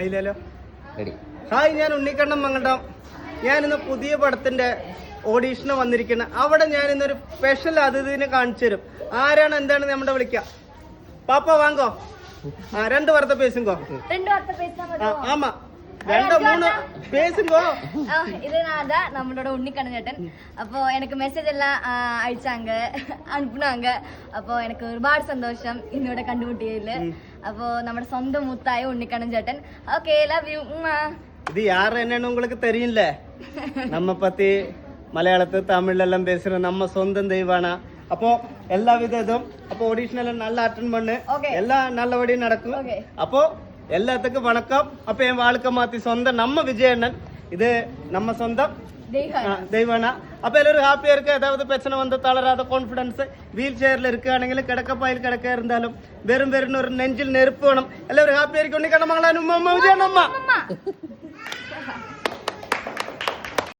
അതിലോ hi, ഞാൻ ഉണ്ണിക്കണ്ണൻ മങ്ങണ്ടം. ഞാനിന്ന് പുതിയ പടത്തിന്റെ ഓഡീഷന് വന്നിരിക്കുന്നത്. അവിടെ ഞാൻ ഇന്നൊരു സ്പെഷ്യൽ അതിഥിനെ കാണിച്ചു തരും. ആരാണ് എന്താണ് നമ്മുടെ വിളിക്കാം. പാപ്പ വാങ്ങോ. 2 വാർത്ത പേസുങ്കോ. ആമാ 2-3 പേസുങ്കോ. இது நான் தான் நம்மளோட உன்னிக்கண்ணன் ചേട്ടൻ. அப்போ எனக்கு மெசேஜ் எல்லாம் அழிச்சாங்க, அனுப்புனாங்க. அப்போ எனக்கு ഒരുപാട് സന്തോഷം ഇന്നിവിടെ കണ്ടുമുട്ടിയതില്. அப்போ നമ്മുടെ സ്വന്തം മുത്തായ ഉണ്ണിക്കണ്ണൻ ചേട്ടൻ. Okay, love you. இது யார் என்னன்னு உங்களுக்கு தெரியல. நம்ம பத்தி மலையாளத்து தமிழ்லாம் பேசுற நம்ம சொந்தம் தெய்வானா. அப்போ எல்லாவித இதுவும் அப்போ ஆடிஷன் எல்லாம் நல்லா அட்டெண்ட் பண்ணு. எல்லாம் நல்லபடியா நடக்கும். அப்போ எல்லாத்துக்கும் வணக்கம். அப்போ என் வாழ்க்கை மாத்தி சொந்தம் நம்ம விஜயண்ணன். இது நம்ம சொந்தம் தெய்வானா. அப்போ எல்லாரும் ஹாப்பியா இருக்கு. ஏதாவது பிரச்சனை வந்து தளராத கான்ஃபிடன்ஸ். வீல் சேர்ல இருக்காണെങ്കിൽ കിടക്കപ്പായിൽ കിടക്ക இருந்தாலும் வெறும் வெறும் ஒரு நெஞ்சில் நெருப்பு வேணும். எல்லாரும் ஹாப்பியா இருக்கு. உன்னிக்கண்ணன் மங்களா விஜயண்ணம்மா.